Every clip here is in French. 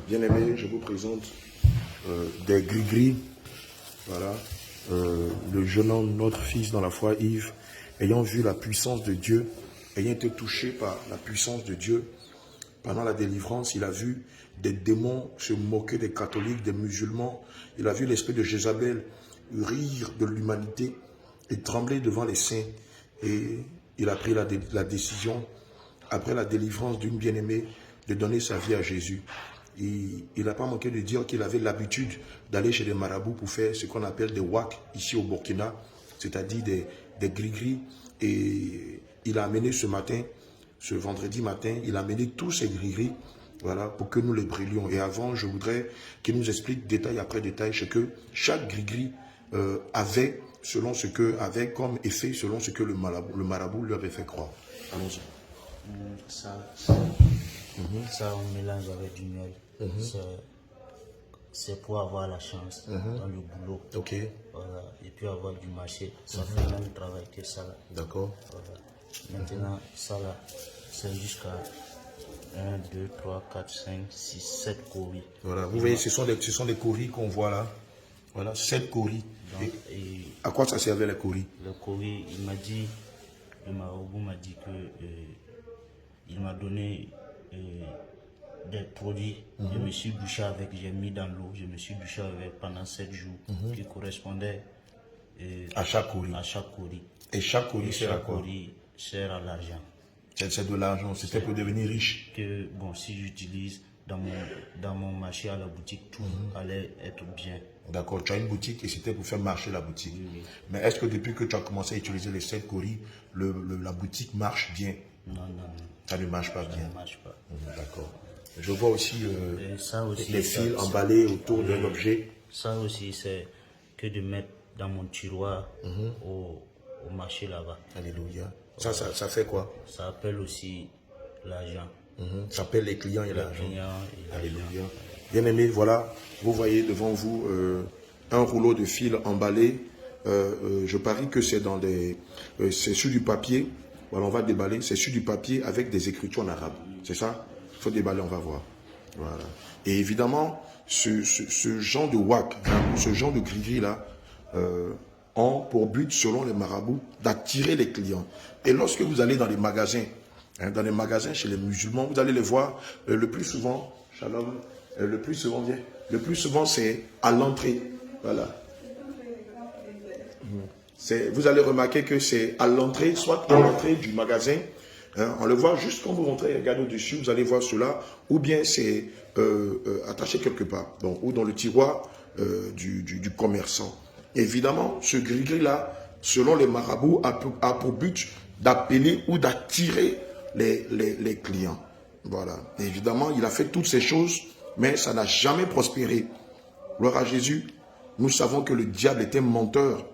Bien-aimés, je vous présente des gris-gris. Voilà. Le jeune homme, notre fils dans la foi, Yves, ayant vu la puissance de Dieu, ayant été touché par la puissance de Dieu, pendant la délivrance, il a vu des démons se moquer des catholiques, des musulmans. Il a vu l'esprit de Jézabel rire de l'humanité et trembler devant les saints. Et il a pris la décision, après la délivrance d'une bien-aimée, de donner sa vie à Jésus. Il n'a pas manqué de dire qu'il avait l'habitude d'aller chez les marabouts pour faire ce qu'on appelle des waks ici au Burkina, c'est-à-dire des gris-gris. Et il a amené ce matin, ce vendredi matin, il a amené tous ces gris-gris, voilà, pour que nous les brûlions. Et avant, je voudrais qu'il nous explique détail après détail ce que chaque gris-gris avait, avait comme effet selon ce que le marabout lui avait fait croire. Allons-y. Ça, on mélange avec du miel. C'est pour avoir la chance dans le boulot. Ok. Voilà. Et puis avoir du marché. Ça fait le même travail que ça. D'accord. Voilà. Maintenant, ça là, c'est jusqu'à 1, 2, 3, 4, 5, 6, 7 coris. Voilà. Vous voyez, ce sont des coris qu'on voit là. Voilà, 7 coris. Et à quoi ça servait les coris? Le coris, il m'a dit, le marabout m'a dit que il m'a donné des produits. Je me suis douché avec, j'ai mis dans l'eau, je me suis douché avec pendant 7 jours, qui correspondaient à chaque coris. Et chaque coris sert à quoi? Sert à l'argent. C'est de l'argent, c'était pour devenir riche. Que, bon, si j'utilise dans mon marché à la boutique, tout allait être bien. D'accord, tu as une boutique et c'était pour faire marcher la boutique. Oui. Mais est-ce que depuis que tu as commencé à utiliser les 7 coris, la boutique marche bien? Non. Ça ne marche pas bien. Ça ne marche pas. D'accord. Je vois aussi, les fils emballés autour d'un objet. Ça aussi, c'est que de mettre dans mon tiroir au marché là-bas. Alléluia. Ça fait quoi? Ça appelle aussi l'argent. Ça appelle les clients et l'argent. Alléluia. Bien aimé, voilà, vous voyez devant vous un rouleau de fil emballé. Je parie que c'est c'est sur du papier. Voilà, on va déballer. C'est sur du papier avec des écritures en arabe. C'est ça? Il faut déballer, on va voir. Voilà. Et évidemment, ce genre de wak, ce genre de gris-gris là, ont pour but, selon les marabouts, d'attirer les clients. Et lorsque vous allez dans les magasins, chez les musulmans, vous allez les voir le plus souvent, shalom, le plus souvent c'est à l'entrée. Voilà. Vous allez remarquer que c'est à l'entrée, soit à l'entrée du magasin, on le voit juste quand vous rentrez, regardez au-dessus, vous allez voir cela, ou bien c'est attaché quelque part, donc, ou dans le tiroir du commerçant. Évidemment, ce gris-gris-là, selon les marabouts, a pour but d'appeler ou d'attirer les clients. Voilà. Et évidemment, il a fait toutes ces choses, mais ça n'a jamais prospéré. Gloire à Jésus. Nous savons que le diable est un menteur.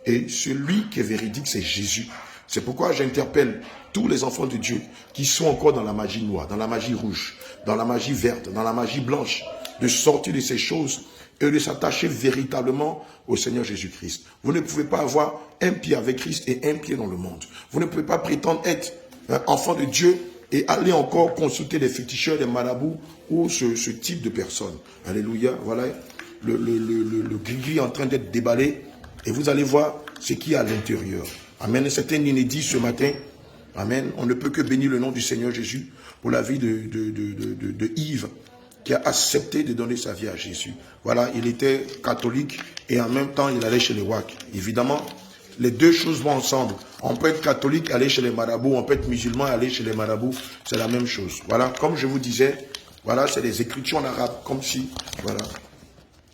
Et celui qui est véridique, c'est Jésus. C'est pourquoi j'interpelle tous les enfants de Dieu qui sont encore dans la magie noire, dans la magie rouge, dans la magie verte, dans la magie blanche, de sortir de ces choses et de s'attacher véritablement au Seigneur Jésus-Christ. Vous ne pouvez pas avoir un pied avec Christ et un pied dans le monde. Vous ne pouvez pas prétendre être un enfant de Dieu et aller encore consulter les féticheurs, les marabouts ou ce type de personnes. Alléluia. Voilà le gris-gris en train d'être déballé et vous allez voir ce qu'il y a à l'intérieur. Amen. C'est un inédit ce matin. Amen. On ne peut que bénir le nom du Seigneur Jésus pour la vie de Yves, qui a accepté de donner sa vie à Jésus. Voilà, il était catholique et en même temps, il allait chez les waks. Évidemment, les deux choses vont ensemble. On peut être catholique et aller chez les marabouts, on peut être musulman et aller chez les marabouts. C'est la même chose. Voilà, comme je vous disais, voilà, c'est des écritures en arabe, comme si, voilà.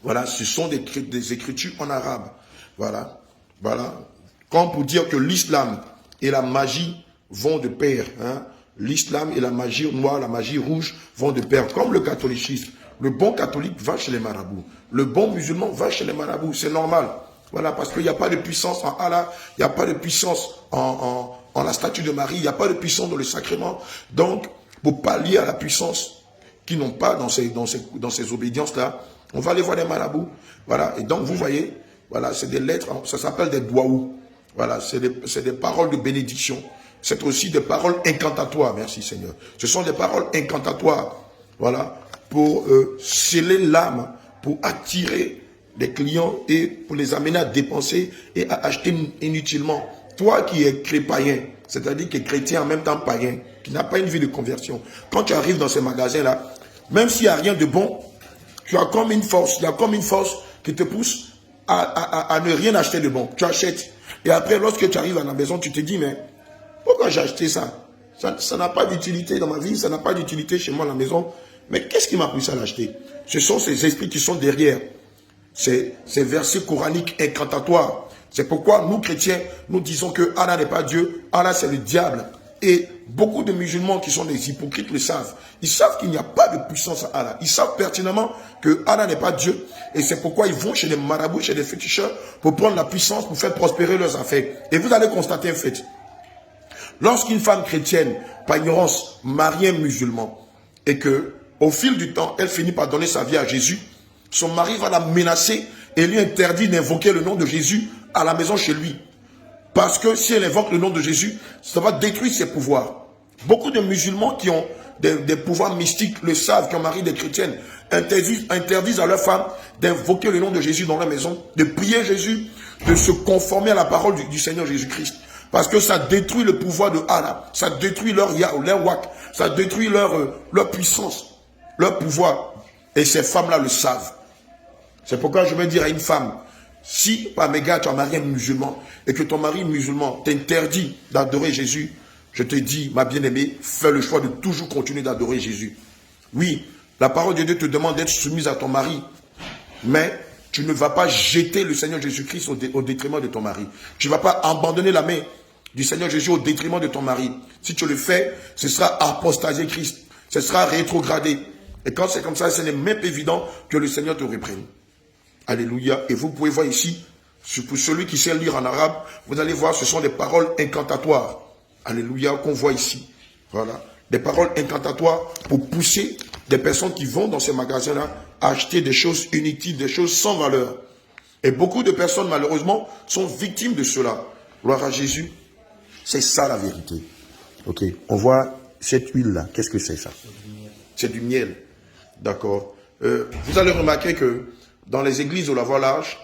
Voilà, ce sont des écritures en arabe. Voilà, voilà. Comme pour dire que l'islam et la magie vont de pair. Hein? L'islam et la magie noire, la magie rouge vont de pair. Comme le catholicisme. Le bon catholique va chez les marabouts. Le bon musulman va chez les marabouts. C'est normal. Voilà, parce qu'il n'y a pas de puissance en Allah. Il n'y a pas de puissance en la statue de Marie. Il n'y a pas de puissance dans le sacrement. Donc, pour pallier à la puissance qu'ils n'ont pas dans ces obédiences-là, on va aller voir les marabouts. Voilà, et donc vous voyez, voilà, c'est des lettres, ça s'appelle des douaous. Voilà, c'est des paroles de bénédiction. C'est aussi des paroles incantatoires, merci Seigneur. Ce sont des paroles incantatoires, voilà, pour sceller l'âme, pour attirer des clients et pour les amener à dépenser et à acheter inutilement. Toi qui es païen, c'est-à-dire qui est chrétien en même temps païen, qui n'a pas une vie de conversion, quand tu arrives dans ces magasins-là, même s'il n'y a rien de bon, tu as comme une force, il y a comme une force qui te pousse à ne rien acheter de bon. Tu achètes. Et après, lorsque tu arrives à la maison, tu te dis, mais pourquoi j'ai acheté ça? Ça n'a pas d'utilité dans ma vie, ça n'a pas d'utilité chez moi à la maison. Mais qu'est-ce qui m'a poussé à l'acheter? Ce sont ces esprits qui sont derrière. Ces versets coraniques incantatoires. C'est pourquoi nous, chrétiens, nous disons que Allah n'est pas Dieu, Allah c'est le diable. Et beaucoup de musulmans qui sont des hypocrites le savent. Ils savent qu'il n'y a pas de puissance à Allah. Ils savent pertinemment que Allah n'est pas Dieu. Et c'est pourquoi ils vont chez les marabouts, chez les féticheurs, pour prendre la puissance, pour faire prospérer leurs affaires. Et vous allez constater un fait. Lorsqu'une femme chrétienne, par ignorance, marie un musulman, et que, au fil du temps, elle finit par donner sa vie à Jésus, son mari va la menacer et lui interdit d'invoquer le nom de Jésus à la maison chez lui. Parce que si elle invoque le nom de Jésus, ça va détruire ses pouvoirs. Beaucoup de musulmans qui ont des pouvoirs mystiques le savent, qui ont marié des chrétiennes, interdisent à leurs femmes d'invoquer le nom de Jésus dans leur maison, de prier Jésus, de se conformer à la parole du Seigneur Jésus-Christ. Parce que ça détruit le pouvoir de Allah, ça détruit leur wak, ça détruit leur puissance, leur pouvoir. Et ces femmes-là le savent. C'est pourquoi je vais dire à une femme, si par mégarde tu as marié un musulman et que ton mari musulman t'interdit d'adorer Jésus, je te dis, ma bien-aimée, fais le choix de toujours continuer d'adorer Jésus. Oui, la parole de Dieu te demande d'être soumise à ton mari, mais tu ne vas pas jeter le Seigneur Jésus-Christ au détriment de ton mari. Tu ne vas pas abandonner la main du Seigneur Jésus au détriment de ton mari. Si tu le fais, ce sera apostasier Christ, ce sera rétrogradé. Et quand c'est comme ça, ce n'est même pas évident que le Seigneur te reprenne. Alléluia. Et vous pouvez voir ici, pour celui qui sait lire en arabe, vous allez voir, ce sont des paroles incantatoires. Alléluia, qu'on voit ici. Voilà. Des paroles incantatoires pour pousser des personnes qui vont dans ces magasins-là à acheter des choses inutiles, des choses sans valeur. Et beaucoup de personnes, malheureusement, sont victimes de cela. Gloire à Jésus. C'est ça la vérité. Ok. On voit cette huile-là. Qu'est-ce que c'est ça? C'est du miel. D'accord. Vous allez remarquer que dans les églises au Lavoir large,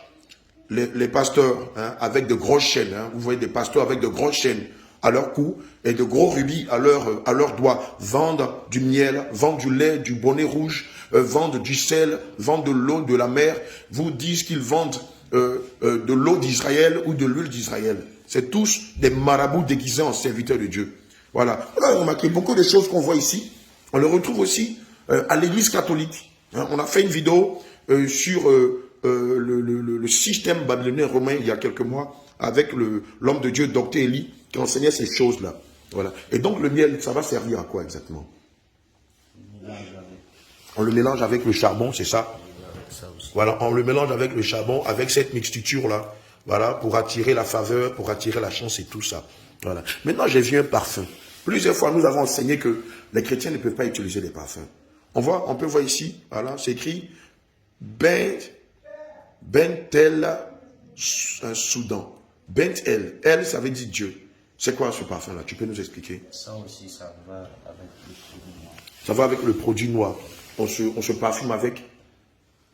les pasteurs avec de grosses chaînes, vous voyez des pasteurs avec de grosses chaînes à leur cou et de gros rubis à leurs doigts, vendent du miel, vendent du lait, du bonnet rouge, vendent du sel, vendent de l'eau de la mer, vous disent qu'ils vendent de l'eau d'Israël ou de l'huile d'Israël. C'est tous des marabouts déguisés en serviteurs de Dieu. Voilà. On a remarqué beaucoup de choses qu'on voit ici. On le retrouve aussi à l'église catholique. On a fait une vidéo sur le système babylonien romain il y a quelques mois avec l'homme de Dieu, Dr. Eli, qui enseignait ces choses-là. Voilà. Et donc le miel, ça va servir à quoi exactement? On le mélange avec le charbon, c'est ça? Voilà, on le mélange avec le charbon, avec cette mixture-là, voilà, pour attirer la faveur, pour attirer la chance et tout ça. Voilà. Maintenant, j'ai vu un parfum. Plusieurs fois, nous avons enseigné que les chrétiens ne peuvent pas utiliser des parfums. On peut voir ici, voilà, c'est écrit Ben Tel Soudan. Ben El, ça veut dire Dieu. C'est quoi ce parfum-là? Tu peux nous expliquer? Ça aussi, ça va avec le produit noir. Ça va avec le produit noir. On se parfume avec?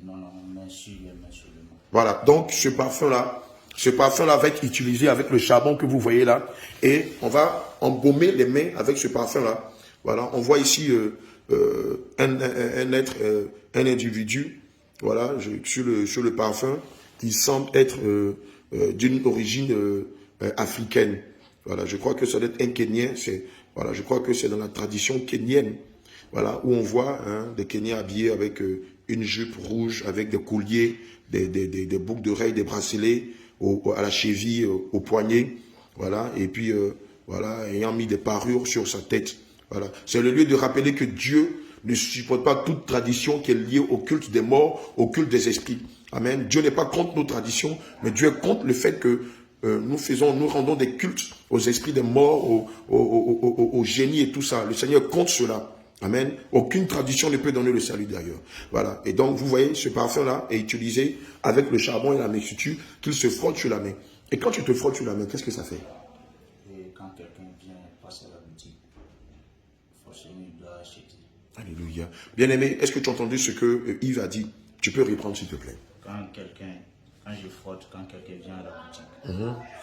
Non, mais sur les mains seulement. Voilà, donc ce parfum-là va être utilisé avec le charbon que vous voyez là. Et on va embaumer les mains avec ce parfum-là. Voilà, on voit ici un être, un individu, voilà, sur le parfum, qui semble être d'une origine africaine. Voilà, je crois que ça doit être un Kenyan. Voilà, je crois que c'est dans la tradition kenyenne. Voilà, où on voit des Kenyans habillés avec une jupe rouge, avec des colliers, des boucles d'oreilles, des bracelets à la cheville, au poignet. Voilà, et puis voilà, ayant mis des parures sur sa tête. Voilà, c'est le lieu de rappeler que Dieu ne supporte pas toute tradition qui est liée au culte des morts, au culte des esprits. Amen. Dieu n'est pas contre nos traditions, mais Dieu est contre le fait que nous rendons des cultes aux esprits des morts, aux génies et tout ça. Le Seigneur est contre cela. Amen. Aucune tradition ne peut donner le salut d'ailleurs. Voilà. Et donc, vous voyez, ce parfum-là est utilisé avec le charbon et la mixture qu'il se frotte sur la main. Et quand tu te frottes sur la main, qu'est-ce que ça fait? Et quand quelqu'un vient passer à la boutique, forcément, il doit acheter. Alléluia. Bien-aimé, est-ce que tu as entendu ce que Yves a dit? Tu peux reprendre, s'il te plaît. Quand je frotte, quand quelqu'un vient à la boutique,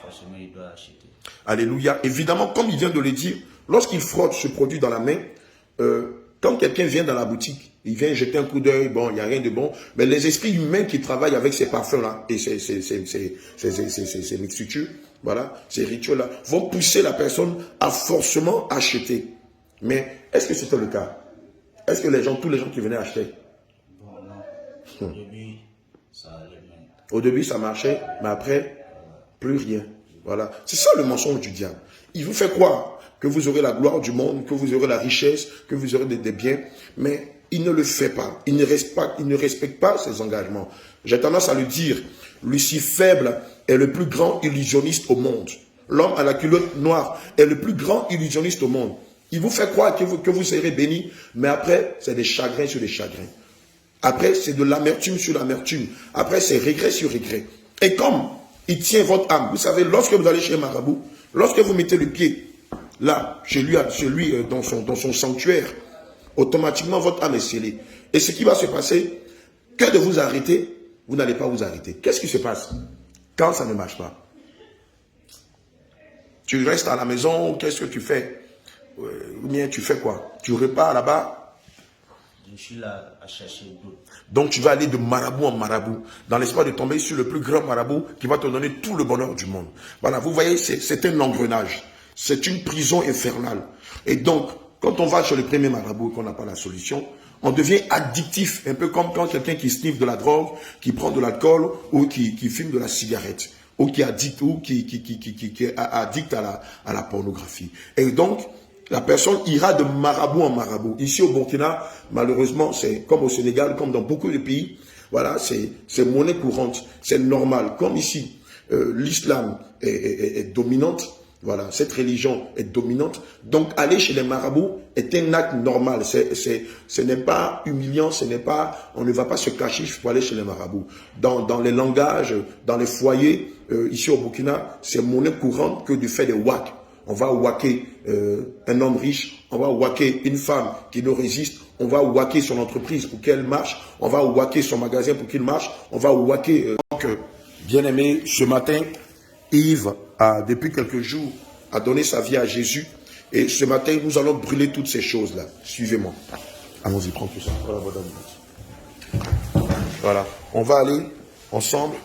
forcément il doit acheter. Alléluia. Évidemment, comme il vient de le dire, lorsqu'il frotte ce produit dans la main, quand quelqu'un vient dans la boutique, il vient jeter un coup d'œil, bon, il n'y a rien de bon, mais les esprits humains qui travaillent avec ces parfums-là et ces mixtures, voilà, ces rituels-là, vont pousser la personne à forcément acheter. Mais est-ce que c'était le cas? Est-ce que tous les gens qui venaient acheter? Bon, non. Au début, ça allait bien. Au début, ça marchait, mais après, plus rien. Voilà. C'est ça le mensonge du diable. Il vous fait croire que vous aurez la gloire du monde, que vous aurez la richesse, que vous aurez des biens, mais il ne le fait pas. Il ne respecte pas ses engagements. J'ai tendance à le dire, Lucifer est le plus grand illusionniste au monde. L'homme à la culotte noire est le plus grand illusionniste au monde. Il vous fait croire que vous serez béni, mais après, c'est des chagrins sur des chagrins. Après, c'est de l'amertume sur l'amertume. Après, c'est regret sur regret. Et comme il tient votre âme, vous savez, lorsque vous allez chez un marabout, lorsque vous mettez le pied là, chez lui dans son sanctuaire, automatiquement, votre âme est scellée. Et ce qui va se passer, que de vous arrêter, vous n'allez pas vous arrêter. Qu'est-ce qui se passe quand ça ne marche pas? Tu restes à la maison, qu'est-ce que tu fais? Ou bien tu fais quoi? Tu repars là-bas? Je suis là à chercher d'autres. Donc tu vas aller de marabout en marabout, dans l'espoir de tomber sur le plus grand marabout qui va te donner tout le bonheur du monde. Voilà, vous voyez, c'est un engrenage. C'est une prison infernale. Et donc, quand on va chez le premier marabout et qu'on n'a pas la solution, on devient addictif, un peu comme quand quelqu'un qui sniffe de la drogue, qui prend de l'alcool ou qui fume de la cigarette, ou qui est addict, à la pornographie. Et donc, la personne ira de marabout en marabout. Ici au Burkina, malheureusement, c'est comme au Sénégal, comme dans beaucoup de pays, voilà, c'est monnaie courante, c'est normal. Comme ici, l'islam est dominante, voilà, cette religion est dominante. Donc, aller chez les marabouts est un acte normal. Ce n'est pas humiliant, on ne va pas se cacher pour aller chez les marabouts. Dans les langages, dans les foyers, ici au Burkina, c'est monnaie courante que de faire des wak. On va wacker un homme riche, on va wacker une femme qui nous résiste, on va wacker son entreprise pour qu'elle marche, on va wacker son magasin pour qu'il marche, on va wacker... Donc, bien aimé, ce matin, Yves, depuis quelques jours, a donné sa vie à Jésus. Et ce matin, nous allons brûler toutes ces choses-là. Suivez-moi. Allons-y, prends tout ça. Voilà, on va aller ensemble.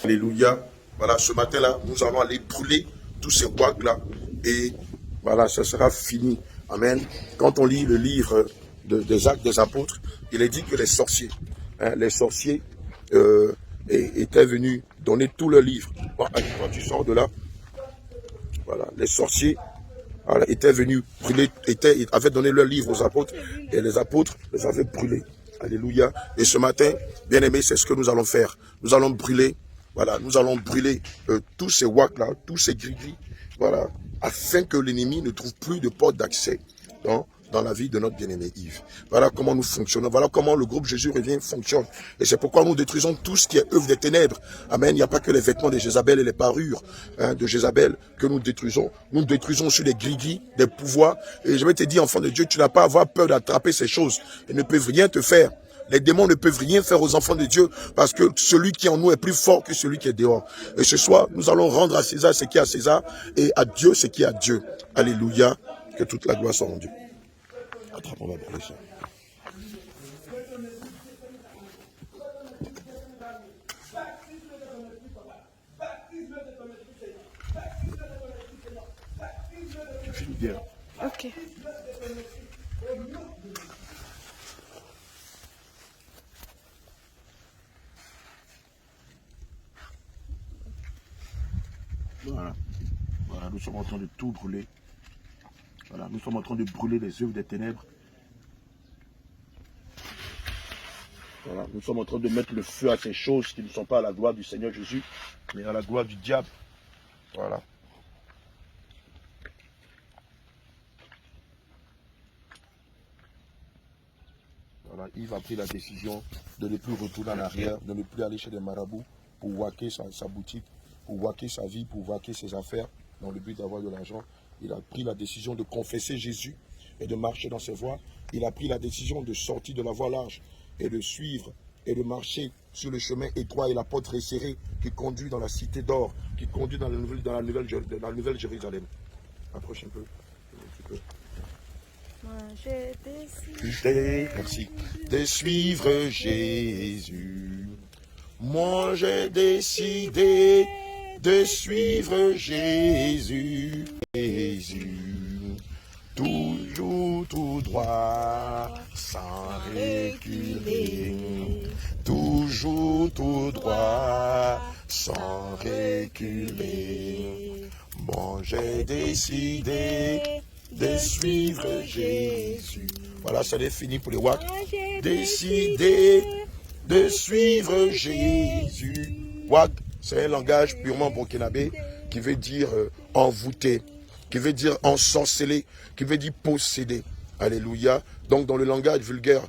Alléluia. Voilà, ce matin-là, nous allons aller brûler tous ces wags-là. Et voilà, ça sera fini. Amen. Quand on lit le livre des Actes des Apôtres, il est dit que les sorciers étaient venus donner tout leur livre. Bon, quand tu sors de là, voilà, les sorciers étaient venus brûler, avaient donné leur livre aux apôtres, et les apôtres les avaient brûlés. Alléluia. Et ce matin, bien aimé, c'est ce que nous allons faire. Nous allons brûler, voilà, nous allons brûler tous ces wacs-là, tous ces gris-gris, voilà, afin que l'ennemi ne trouve plus de porte d'accès dans la vie de notre bien-aimé Yves. Voilà comment nous fonctionnons. Voilà comment le groupe Jésus revient fonctionne. Et c'est pourquoi nous détruisons tout ce qui est œuvre des ténèbres. Amen. Il n'y a pas que les vêtements de Jézabel et les parures de Jézabel que nous détruisons. Nous détruisons sur les gris-gris, des pouvoirs. Et je vais te dire, enfant de Dieu, tu n'as pas à avoir peur d'attraper ces choses. Elles ne peuvent rien te faire. Les démons ne peuvent rien faire aux enfants de Dieu parce que celui qui est en nous est plus fort que celui qui est dehors. Et ce soir, nous allons rendre à César ce qui est à César et à Dieu ce qui est à Dieu. Alléluia. Que toute la gloire soit rendue. Attrape, on va brûler ça. Tu filmes bien. Ok. Voilà. Voilà, nous sommes en train de tout brûler. Voilà, nous sommes en train de brûler les œuvres des ténèbres. Voilà, nous sommes en train de mettre le feu à ces choses qui ne sont pas à la gloire du Seigneur Jésus, mais à la gloire du diable. Voilà. Voilà, Yves a pris la décision de ne plus retourner en arrière, de ne plus aller chez des marabouts pour wacker sa boutique, pour wacker sa vie, pour wacker ses affaires, dans le but d'avoir de l'argent. Il a pris la décision de confesser Jésus et de marcher dans ses voies. Il a pris la décision de sortir de la voie large et de suivre et de marcher sur le chemin étroit et la porte resserrée qui conduit dans la cité d'or, qui conduit dans la nouvelle Jérusalem. Approche un peu. Moi j'ai décidé, merci, de suivre Jésus. Moi j'ai décidé de suivre Jésus. Jésus. Toujours tout droit, sans reculer. Toujours tout droit, sans reculer. Bon, j'ai décidé de suivre Jésus. Voilà, ça est fini pour les WAC. Décidé de suivre Jésus. WAC, c'est un langage purement burkinabé qui veut dire envoûté, qui veut dire ensorcelé, qui veut dire possédé. Alléluia. Donc dans le langage vulgaire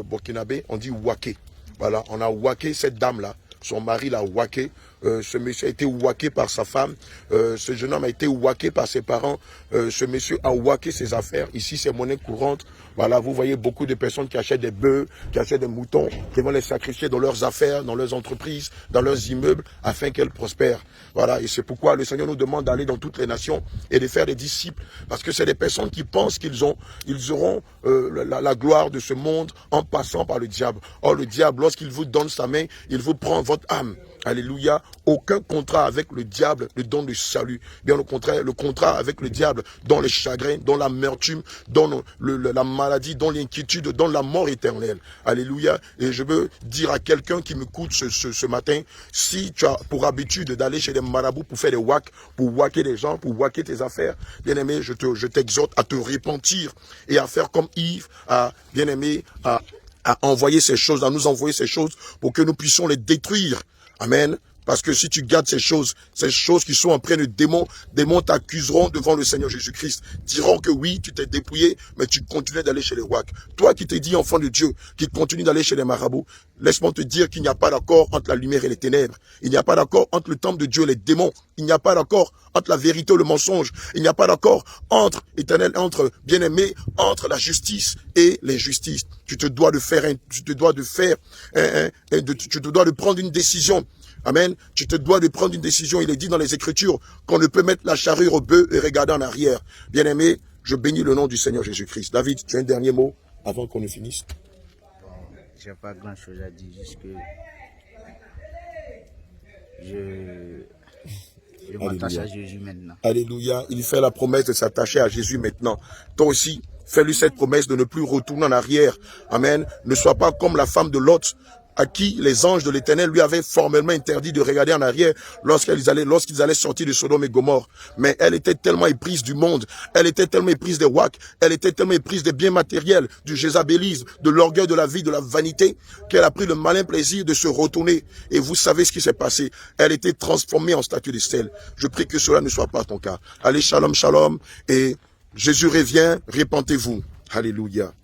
burkinabé, on dit waké. Voilà, on a waké cette dame-là. Son mari l'a waké. Ce monsieur a été waké par sa femme. Ce jeune homme a été waké par ses parents. Ce monsieur a waké ses affaires. Ici, c'est monnaie courante. Voilà, vous voyez beaucoup de personnes qui achètent des bœufs, qui achètent des moutons, qui vont les sacrifier dans leurs affaires, dans leurs entreprises, dans leurs immeubles, afin qu'elles prospèrent. Voilà, et c'est pourquoi le Seigneur nous demande d'aller dans toutes les nations et de faire des disciples. Parce que c'est des personnes qui pensent qu'ils auront la gloire de ce monde en passant par le diable. Or, le diable, lorsqu'il vous donne sa main, il vous prend votre âme. Alléluia. Aucun contrat avec le diable ne donne le salut. Bien au contraire, le contrat avec le diable donne les chagrins, donne l'amertume, donne la maladie, donne l'inquiétude, donne la mort éternelle. Alléluia. Et je veux dire à quelqu'un qui m'écoute ce matin, si tu as pour habitude d'aller chez des marabouts pour faire des wacks, pour wacker des gens, pour wacker tes affaires, bien aimé, je t'exhorte à te repentir et à faire comme Yves, bien aimé, à envoyer ces choses, à nous envoyer ces choses pour que nous puissions les détruire. Amen. Parce que si tu gardes ces choses qui sont empreintes de démons t'accuseront devant le Seigneur Jésus-Christ. Diront que oui, tu t'es dépouillé, mais tu continues d'aller chez les WAC. Toi qui t'es dit enfant de Dieu, qui continue d'aller chez les marabouts, laisse-moi te dire qu'il n'y a pas d'accord entre la lumière et les ténèbres. Il n'y a pas d'accord entre le temple de Dieu et les démons. Il n'y a pas d'accord entre la vérité et le mensonge. Il n'y a pas d'accord entre bien-aimé, entre la justice et l'injustice. Tu te dois de prendre une décision. Amen. Tu te dois de prendre une décision. Il est dit dans les Écritures qu'on ne peut mettre la charrue au bœuf et regarder en arrière. Bien-aimé, je bénis le nom du Seigneur Jésus-Christ. David, tu as un dernier mot avant qu'on ne finisse? Je n'ai pas grand-chose à dire, juste que je m'attache à Jésus maintenant. Alléluia. Il fait la promesse de s'attacher à Jésus maintenant. Toi aussi, fais-lui cette promesse de ne plus retourner en arrière. Amen. Ne sois pas comme la femme de Lot, à qui les anges de l'Éternel lui avaient formellement interdit de regarder en arrière lorsqu'ils allaient sortir de Sodome et Gomorrhe. Mais elle était tellement éprise du monde, elle était tellement éprise des WAC, elle était tellement éprise des biens matériels, du jézabélisme, de l'orgueil de la vie, de la vanité, qu'elle a pris le malin plaisir de se retourner. Et vous savez ce qui s'est passé. Elle était transformée en statue de sel. Je prie que cela ne soit pas ton cas. Allez, shalom, shalom. Et Jésus revient, repentez-vous. Alléluia.